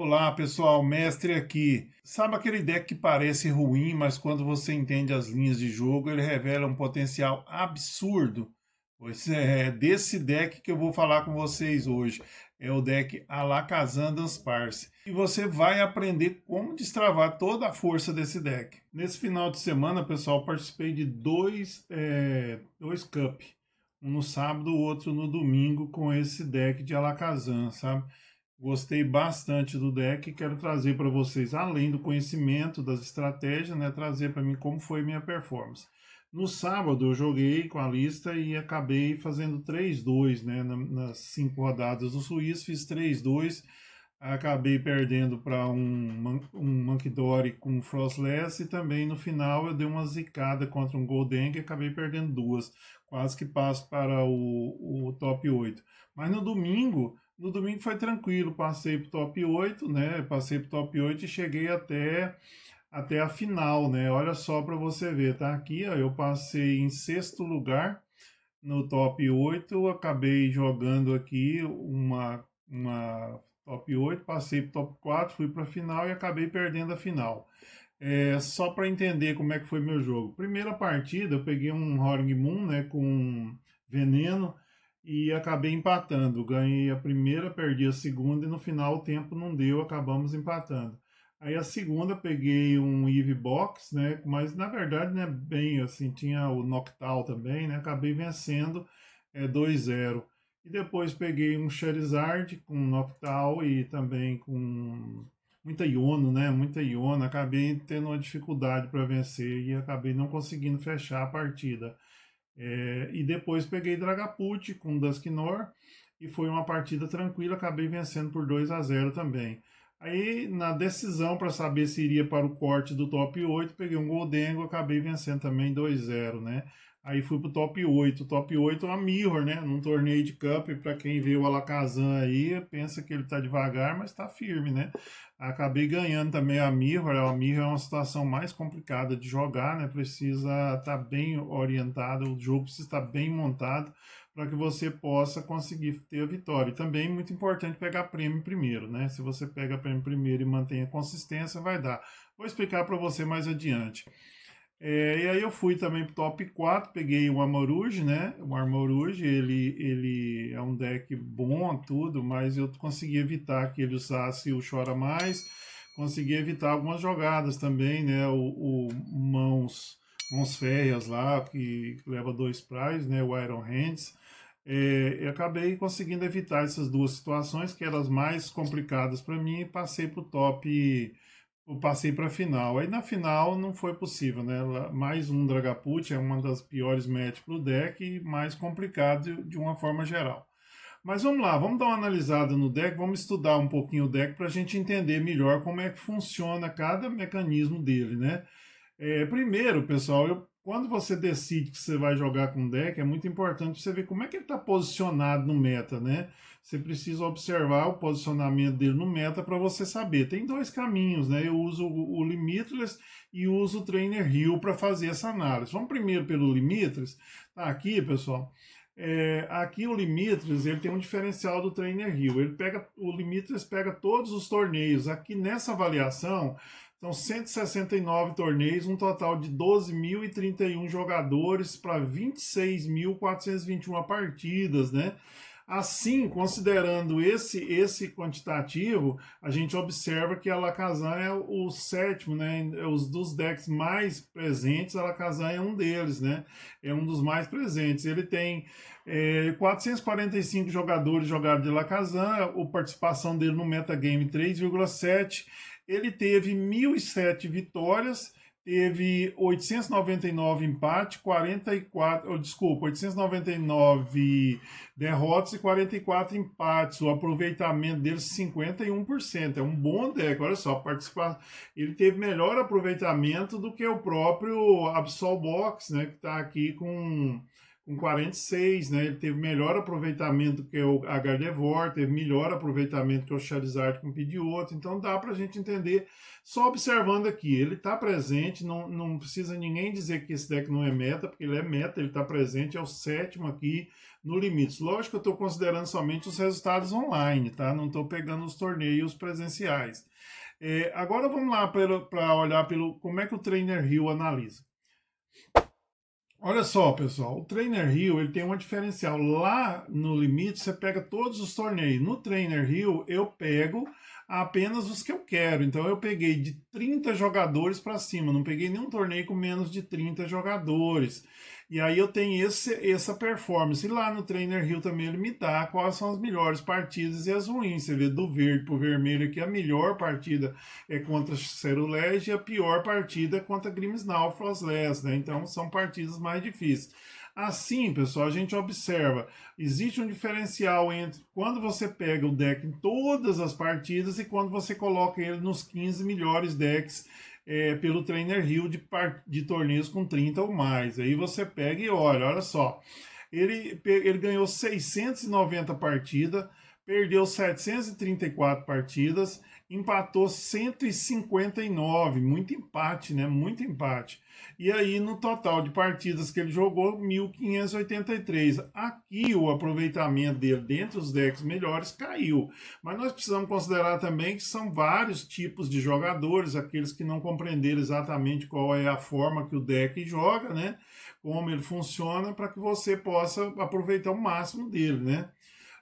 Olá pessoal, mestre aqui. Sabe aquele deck que parece ruim, mas quando você entende as linhas de jogo, ele revela um potencial absurdo? Pois é desse deck que eu vou falar com vocês hoje. É o deck Alakazam Dunsparce. E você vai aprender como destravar toda a força desse deck. Nesse final de semana, pessoal, participei de dois Cup. Um no sábado, o outro no domingo, com esse deck de Alakazam, sabe? Gostei bastante do deck e quero trazer para vocês, além do conhecimento das estratégias, né, trazer para mim como foi minha performance. No sábado eu joguei com a lista e acabei fazendo 3-2, né, nas 5 rodadas do Suíço, fiz 3-2, acabei perdendo para um Munkidori com Frostless e também no final eu dei uma zicada contra um Golden e acabei perdendo duas, quase que passo para o top 8. Mas no domingo foi tranquilo, passei pro top 8, né? Passei pro top 8 e cheguei até a final, né? Olha só para você ver, tá aqui, ó, eu passei em sexto lugar no top 8, acabei jogando aqui uma top 8, passei pro top 4, fui para a final e acabei perdendo a final. Só para entender como é que foi meu jogo. Primeira partida, eu peguei um Horning Moon, né, com veneno e acabei empatando. Ganhei a primeira, perdi a segunda e no final o tempo não deu, acabamos empatando. Aí a segunda peguei um Eve Box, né, mas na verdade, né, bem assim, tinha o Noctowl também, né, acabei vencendo 2-0. E depois peguei um Charizard com Noctowl e também com muita Iono, né? Muita Iono. Acabei tendo uma dificuldade para vencer e acabei não conseguindo fechar a partida. E depois peguei Dragapult com Dusknoir e foi uma partida tranquila. Acabei vencendo por 2-0 também. Aí, na decisão para saber se iria para o corte do top 8, peguei um Goldengo, acabei vencendo também 2-0, né? Aí fui pro top 8. O top 8 é uma Mirror, né? Num torneio de Cup, para quem vê o Alakazam aí, pensa que ele tá devagar, mas tá firme, né? Acabei ganhando também a Mirror. A Mirror é uma situação mais complicada de jogar, né? Precisa estar bem orientado, o jogo precisa estar bem montado para que você possa conseguir ter a vitória. E também muito importante pegar prêmio primeiro, né? Se você pega prêmio primeiro e mantém a consistência, vai dar. Vou explicar para você mais adiante. E aí eu fui também pro top 4, peguei o Armarouge, né? O Armarouge, ele é um deck bom, tudo, mas eu consegui evitar que ele usasse o Chora Mais, consegui evitar algumas jogadas também, né? O mãos férreas lá, que leva 2 prize, né? O Iron Hands. Eu acabei conseguindo evitar essas duas situações, que eram as mais complicadas para mim, e passei para o top. Eu passei para a final. Aí na final não foi possível, né? Mais um Dragapult é uma das piores matches para o deck e mais complicado de uma forma geral. Mas vamos lá, vamos dar uma analisada no deck, vamos estudar um pouquinho o deck para a gente entender melhor como é que funciona cada mecanismo dele, né? Primeiro, pessoal, quando você decide que você vai jogar com o deck, é muito importante você ver como é que ele está posicionado no meta, né? Você precisa observar o posicionamento dele no meta para você saber. Tem dois caminhos, né? Eu uso o Limitless e uso o Trainer Hill para fazer essa análise. Vamos primeiro pelo Limitless. Tá aqui, pessoal. Aqui o Limitless ele tem um diferencial do Trainer Hill. O Limitless pega todos os torneios. Aqui nessa avaliação são 169 torneios, um total de 12.031 jogadores para 26.421 partidas, né? Assim, considerando esse quantitativo, a gente observa que a Alakazam é o sétimo, né? Os dos decks mais presentes, a Alakazam é um deles, né? É um dos mais presentes. Ele tem 445 jogadores jogaram de Alakazam, a participação dele no metagame 3,7. Ele teve 1.007 vitórias, teve 899 empates, 44, desculpa, 899 derrotas e 44 empates. O aproveitamento dele 51%. É um bom deck, olha só, participar. Ele teve melhor aproveitamento do que o próprio Absol Box, né, que está aqui com 46, né? Ele teve melhor aproveitamento que o Gardevoir, teve melhor aproveitamento que o Charizard com o Pidgeotto, então dá pra gente entender só observando aqui. Ele tá presente, não precisa ninguém dizer que esse deck não é meta, porque ele é meta, ele tá presente, é o sétimo aqui no Limites. Lógico que eu estou considerando somente os resultados online, tá? Não estou pegando os torneios presenciais. Agora vamos lá para olhar como é que o Trainer Hill analisa. Olha só, pessoal, o Trainer Hill ele tem uma diferencial. Lá no Limite você pega todos os torneios. No Trainer Hill eu pego apenas os que eu quero. Então eu peguei de 30 jogadores para cima, não peguei nenhum torneio com menos de 30 jogadores. E aí eu tenho essa performance. E lá no Trainer Hill também ele me dá quais são as melhores partidas e as ruins. Você vê do verde para o vermelho aqui, a melhor partida é contra Cerulege e a pior partida é contra Grimmsnarl Frostless, né? Então são partidas mais difíceis. Assim, pessoal, a gente observa, existe um diferencial entre quando você pega o deck em todas as partidas e quando você coloca ele nos 15 melhores decks pelo Trainer Hill de torneios com 30 ou mais. Aí você pega e olha só, ele ganhou 690 partidas, perdeu 734 partidas, empatou 159, muito empate, né? Muito empate. E aí, no total de partidas que ele jogou, 1.583. Aqui o aproveitamento dele dentro dos decks melhores caiu. Mas nós precisamos considerar também que são vários tipos de jogadores, aqueles que não compreenderam exatamente qual é a forma que o deck joga, né? Como ele funciona, para que você possa aproveitar o máximo dele, né?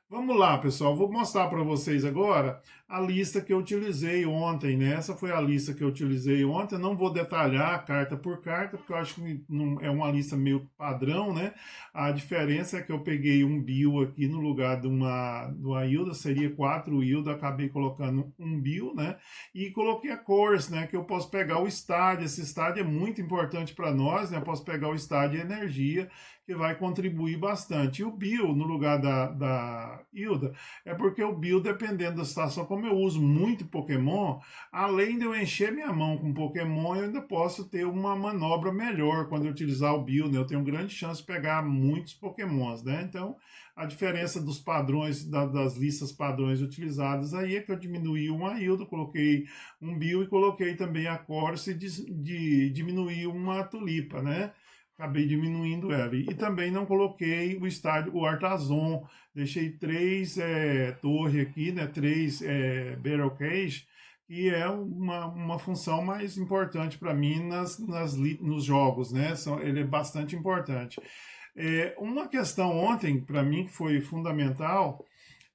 Vamos lá, pessoal. Vou mostrar para vocês agora a lista que eu utilizei ontem, né? Essa foi a lista que eu utilizei ontem. Eu não vou detalhar carta por carta, porque eu acho que não, é uma lista meio padrão, né? A diferença é que eu peguei um Bill aqui no lugar de uma Hilda, seria 4 Hilda, acabei colocando um Bill, né? E coloquei a Course, né? Que eu posso pegar o estádio. Esse estádio é muito importante para nós, né? Eu posso pegar o estádio e energia, que vai contribuir bastante. E o Bill, no lugar da Hilda, é porque o Bill, dependendo da situação, como eu uso muito Pokémon, além de eu encher minha mão com Pokémon, eu ainda posso ter uma manobra melhor quando eu utilizar o Bill, né? Eu tenho grande chance de pegar muitos Pokémons, né? Então, a diferença dos padrões, das listas padrões utilizadas aí é que eu diminuí uma Hilda, coloquei um Bill e coloquei também a Corsa de diminuir uma Tulipa, né? Acabei diminuindo ela. E também não coloquei o estádio, o Artazon. Deixei 3 torres aqui, né? 3 Battle Cage, que é uma função mais importante para mim nos jogos, né? Ele é bastante importante. Uma questão ontem, para mim, que foi fundamental,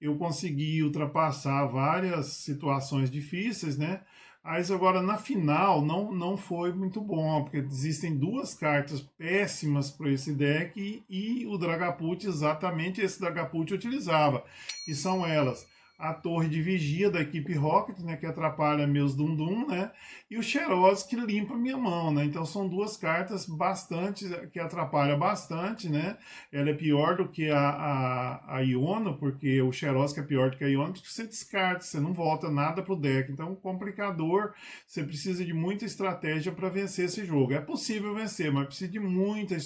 eu consegui ultrapassar várias situações difíceis, né? Mas agora na final não foi muito bom, porque existem duas cartas péssimas para esse deck e o Dragapult, exatamente esse Dragapult utilizava, que são elas. A Torre de Vigia da equipe Rocket, né, que atrapalha meus Dum-Dum, né, e o Xeroz, que limpa minha mão, né, então são duas cartas bastante, que atrapalham bastante, né, ela é pior do que a Iono, porque o Xeroz que é pior do que a Iono, porque você descarta, você não volta nada pro deck, então complicador, você precisa de muita estratégia para vencer esse jogo. É possível vencer, mas precisa de muita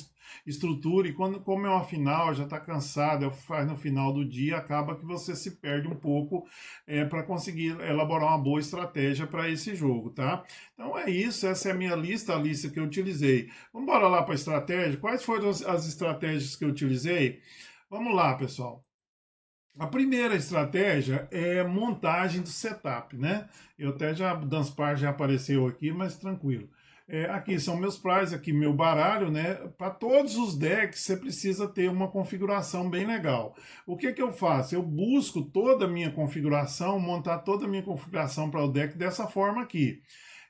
estrutura, e como é uma final, já está cansado, faz no final do dia, acaba que você se perde um pouco para conseguir elaborar uma boa estratégia para esse jogo, tá? Então é isso, essa é a minha lista, a lista que eu utilizei. Vamos embora lá para a estratégia. Quais foram as estratégias que eu utilizei? Vamos lá, pessoal. A primeira estratégia é montagem do setup, né? Eu até já, Danspar já apareceu aqui, mas tranquilo. Aqui são meus prizes, aqui meu baralho, né? Para todos os decks você precisa ter uma configuração bem legal. O que que eu faço? Eu busco toda a minha configuração, montar toda a minha configuração para o deck dessa forma aqui.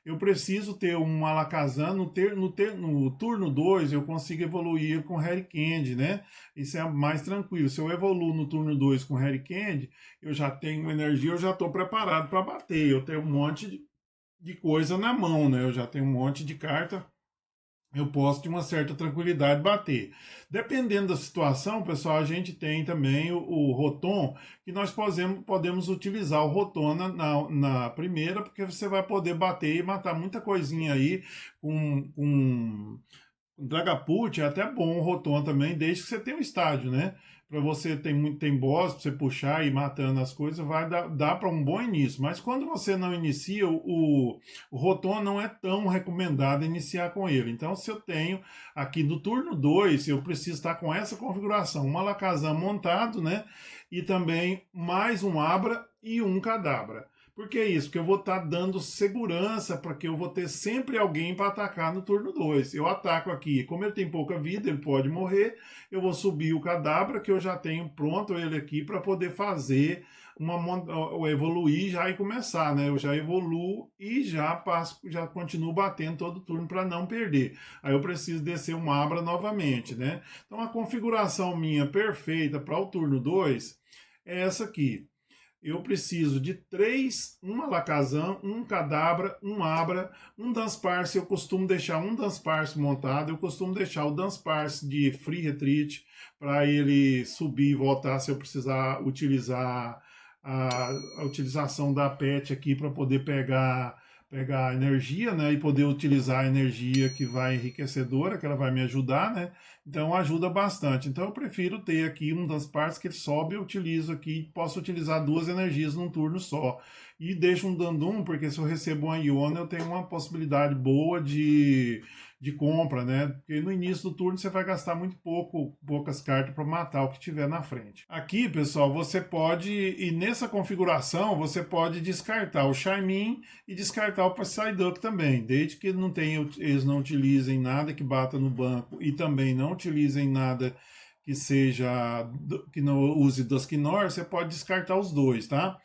Eu preciso ter um Alakazam, no turno 2 eu consigo evoluir com Harry Candy, né? Isso é mais tranquilo. Se eu evoluo no turno 2 com Harry Candy, eu já tenho energia, eu já estou preparado para bater. Eu tenho um monte de coisa na mão, né? Eu já tenho um monte de carta, eu posso de uma certa tranquilidade bater. Dependendo da situação, pessoal, a gente tem também o Rotom, que nós podemos utilizar o Rotom na primeira, porque você vai poder bater e matar muita coisinha aí com O Dragapult é até bom o Rotom também, desde que você tenha um estádio, né? Para você tem boss, para você puxar e ir matando as coisas, vai dar para um bom início. Mas quando você não inicia, o Rotom não é tão recomendado iniciar com ele. Então, se eu tenho aqui no turno 2 eu preciso estar com essa configuração: um Alakazam montado, né? E também mais um Abra e um Kadabra. Por que isso? Porque eu vou estar dando segurança para que eu vou ter sempre alguém para atacar no turno 2. Eu ataco aqui, como ele tem pouca vida, ele pode morrer, eu vou subir o Kadabra, que eu já tenho pronto ele aqui para poder fazer evoluir já e começar, né? Eu já evoluo e já passo, já continuo batendo todo turno para não perder. Aí eu preciso descer um Abra novamente, né? Então a configuração minha perfeita para o turno 2 é essa aqui. Eu preciso de 3, um Alakazam, um Kadabra, um Abra, um Dunsparce. Eu costumo deixar um Dunsparce montado, eu costumo deixar o Dunsparce de Free Retreat para ele subir e voltar se eu precisar utilizar a utilização da pet aqui para poder pegar energia, né, e poder utilizar a energia que vai enriquecedora, que ela vai me ajudar, né? Então ajuda bastante. Então eu prefiro ter aqui um das partes que ele sobe, eu utilizo aqui, posso utilizar 2 energias num turno só. E deixo um Dandum, porque se eu recebo uma Iona, eu tenho uma possibilidade boa de compra, né? Porque no início do turno você vai gastar muito poucas cartas para matar o que tiver na frente. Aqui, pessoal, você pode, e nessa configuração, você pode descartar o Charmin e descartar o Psyduck também, desde que eles não utilizem nada que bata no banco e também não utilizem nada que seja, que não use Dusknoir, você pode descartar os dois, tá?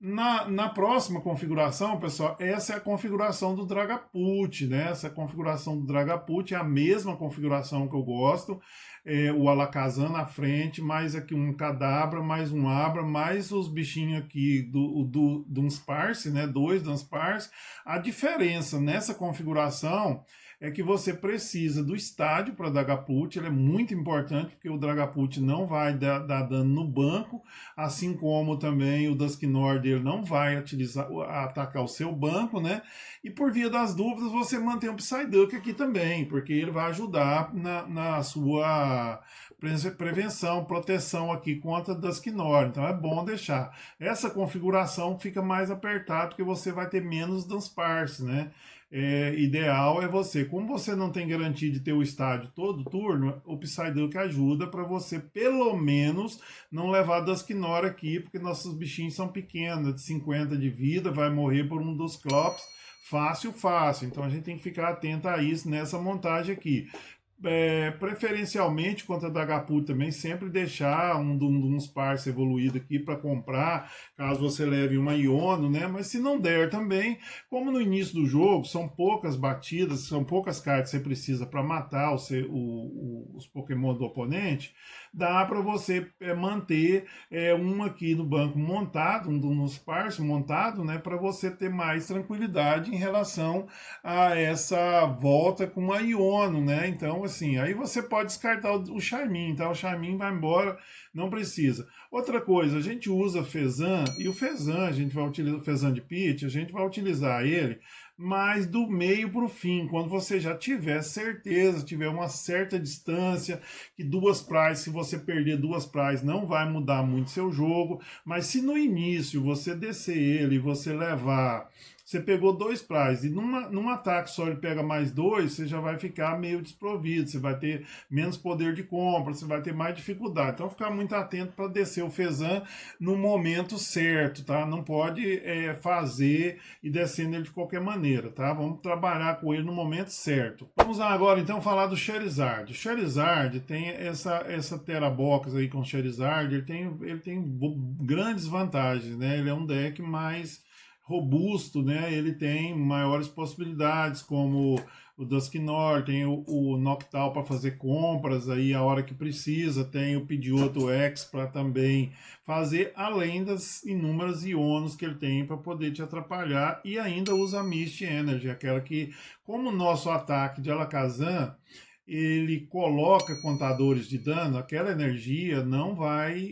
Na próxima configuração, pessoal, essa é a configuração do Dragapult, né? Essa configuração do Dragapult é a mesma configuração que eu gosto. O Alakazam na frente, mais aqui um Kadabra, mais um Abra, mais os bichinhos aqui do Dunsparce, né? 2 Dunsparce. A diferença nessa configuração é que você precisa do estádio para Dragapult, ele é muito importante, porque o Dragapult não vai dar dano no banco, assim como também o Dusknoir dele não vai atacar o seu banco, né? E por via das dúvidas, você mantém o Psyduck aqui também, porque ele vai ajudar na sua prevenção, proteção aqui contra Dusknoir. Então é bom deixar. Essa configuração fica mais apertada, porque você vai ter menos Dunsparce, né? Ideal é você, como você não tem garantia de ter o estádio todo turno, o Psyduck ajuda para você pelo menos não levar Dusknoir aqui, porque nossos bichinhos são pequenos, de 50 de vida, vai morrer por um dos Clops, fácil, fácil. Então a gente tem que ficar atento a isso nessa montagem aqui. Preferencialmente contra Dragapult também, sempre deixar uns parça evoluído aqui para comprar, caso você leve uma Iono, né? Mas se não der também, como no início do jogo são poucas batidas, são poucas cartas que você precisa para matar os Pokémon do oponente, dá para você manter um aqui no banco montado, nos parça montado, né? Para você ter mais tranquilidade em relação a essa volta com a Iono, né? Então, assim, aí você pode descartar o Charmin, tá? O Charmin vai embora, não precisa. Outra coisa, a gente usa Fezan, e o Fezan, a gente vai utilizar o Fezan de Pitch, a gente vai utilizar ele mas do meio para o fim, quando você já tiver certeza, tiver uma certa distância, que 2 prays, se você perder 2 prays, não vai mudar muito seu jogo, mas se no início você descer ele e você levar, você pegou 2 prays e num ataque só ele pega mais 2, você já vai ficar meio desprovido, você vai ter menos poder de compra, você vai ter mais dificuldade. Então ficar muito atento para descer o Fezan no momento certo, tá? Não pode fazer e descendo ele de qualquer maneira, tá? Vamos trabalhar com ele no momento certo. Vamos lá agora então falar do Charizard. O Charizard tem essa Terabox aí com o Charizard, ele tem grandes vantagens, né? Ele é um deck mais robusto, né? Ele tem maiores possibilidades, como o Dusknoir, tem o Noctowl para fazer compras aí a hora que precisa, tem o Pidgeotto X para também fazer, além das inúmeras Ionos que ele tem para poder te atrapalhar, e ainda usa a Misty Energy, aquela que, como o nosso ataque de Alakazam, ele coloca contadores de dano, aquela energia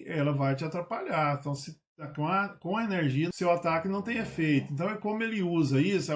ela vai te atrapalhar. Então, se com a energia, seu ataque não tem efeito. Então é como ele usa isso,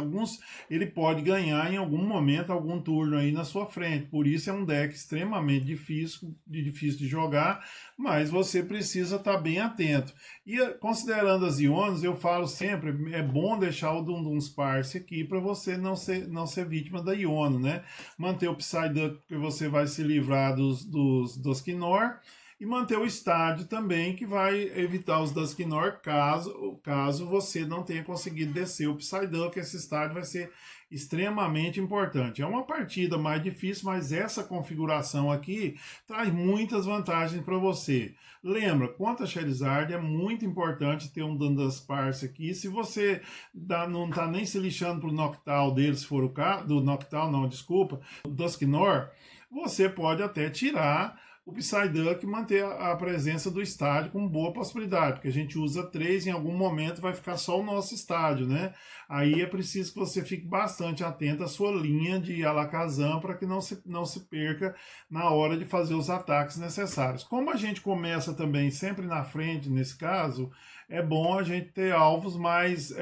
ele pode ganhar em algum momento, algum turno aí na sua frente. Por isso é um deck extremamente difícil de jogar, mas você precisa estar bem atento. E considerando as Ionos, eu falo sempre, é bom deixar o Dum Sparse aqui para você não ser vítima da Iono, né? Manter o Psyduck, porque você vai se livrar dos Dusknoir, e manter o estádio também, que vai evitar os Dusknoir caso você não tenha conseguido descer o Psyduck. Esse estádio vai ser extremamente importante. É uma partida mais difícil, mas essa configuração aqui traz muitas vantagens para você. Lembra, contra Charizard é muito importante ter um Dunsparce aqui. Se você não está nem se lixando para o Noctowl dele, se for o caso, do Noctowl não, desculpa, o Dusknoir, você pode até tirar o Psyduck e manter a presença do estádio com boa possibilidade, porque a gente usa 3, em algum momento vai ficar só o nosso estádio, né? Aí é preciso que você fique bastante atento à sua linha de Alakazam para que não se perca na hora de fazer os ataques necessários. Como a gente começa também sempre na frente, nesse caso, é bom a gente ter alvos mais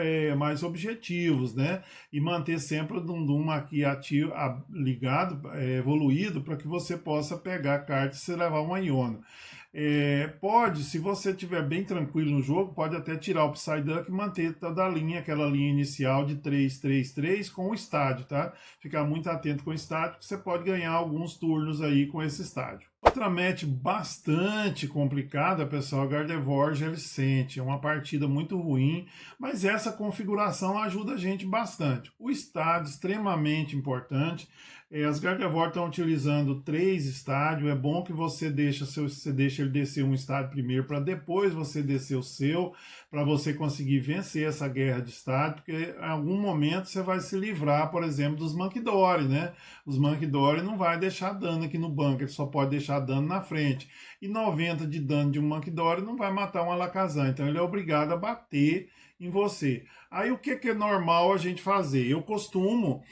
objetivos, né? E manter sempre o Dum aqui ativo, ligado, evoluído, para que você possa pegar a carta e se levar uma Iono. Pode, se você estiver bem tranquilo no jogo, pode até tirar o Psyduck e manter toda a linha, aquela linha inicial de 3-3-3 com o estádio, tá? Ficar muito atento com o estádio, que você pode ganhar alguns turnos aí com esse estádio. Outra match bastante complicada, pessoal, Gardevoir Gelicente. É uma partida muito ruim, mas essa configuração ajuda a gente bastante. O estádio extremamente importante. As Gardevoir estão utilizando 3 estádios. É bom que você deixa ele descer um estádio primeiro, para depois você descer o seu, para você conseguir vencer essa guerra de estádio, porque em algum momento você vai se livrar, por exemplo, dos Munkidori, né? Os Munkidori não vai deixar dano aqui no banco, ele só pode deixar dano na frente. E 90 de dano de um Munkidori não vai matar um Alakazam, então ele é obrigado a bater em você. Aí o que é normal a gente fazer? Eu costumo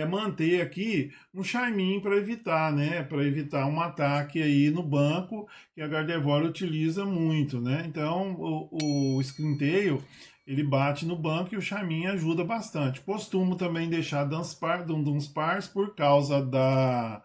manter aqui um Charmin para evitar, né? Para evitar um ataque aí no banco, que a Gardevoir utiliza muito, né? Então o Scrintail, ele bate no banco e o Charmin ajuda bastante. Costumo também deixar Dunsparce por causa da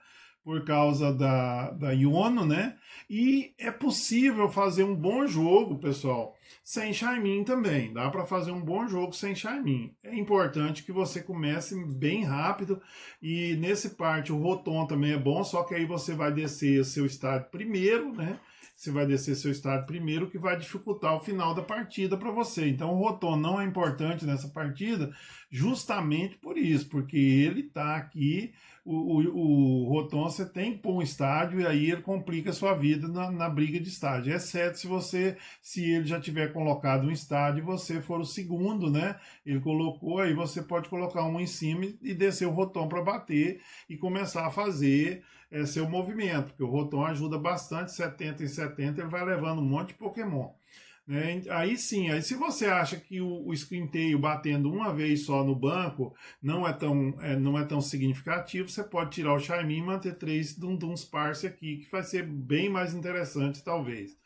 Iono, né? E é possível fazer um bom jogo, pessoal, sem Charmin também. Dá para fazer um bom jogo sem Charmin. É importante que você comece bem rápido, e nesse parte o Rotom também é bom, só que aí você vai descer seu estádio primeiro, né? Você vai descer seu estádio primeiro, que vai dificultar o final da partida para você. Então o Rotom não é importante nessa partida justamente por isso, porque ele está aqui. O Rotom você tem que pôr um estádio, e aí ele complica a sua vida na briga de estádio. Exceto se ele já tiver colocado um estádio e você for o segundo, né? Ele colocou, aí você pode colocar um em cima e descer o Rotom para bater e começar a fazer seu movimento, porque o Rotom ajuda bastante, 70 em 70, ele vai levando um monte de Pokémon. Né? Aí sim, aí se você acha que o Scrintail batendo uma vez só no banco não é tão significativo, você pode tirar o Charmin e manter 3 Dunsparce aqui, que vai ser bem mais interessante talvez.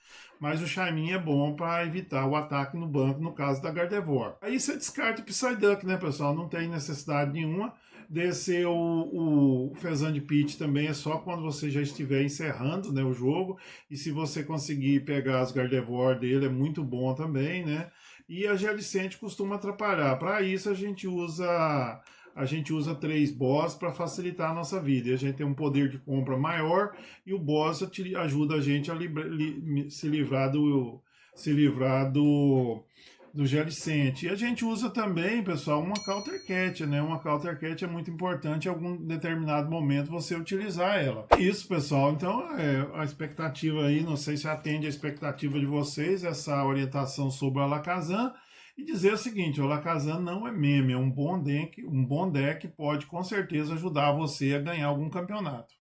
Mas o Charmin é bom para evitar o ataque no banco, no caso da Gardevoir. Aí você descarta o Psyduck, né, pessoal? Não tem necessidade nenhuma. Descer o Fezand Pit também é só quando você já estiver encerrando, né, o jogo. E se você conseguir pegar as Gardevoir dele, é muito bom também, né? E a Gelicente costuma atrapalhar. Para isso a gente usa 3 boss para facilitar a nossa vida. E a gente tem um poder de compra maior, e o boss ajuda a gente a se livrar do Gelicente. E a gente usa também, pessoal, uma Counter Cat, né? Uma Counter Cat é muito importante em algum determinado momento você utilizar ela. Isso, pessoal. Então, a expectativa aí, não sei se atende a expectativa de vocês, essa orientação sobre o Alakazam. E dizer o seguinte, o Alakazam não é meme, é um bom deck pode com certeza ajudar você a ganhar algum campeonato.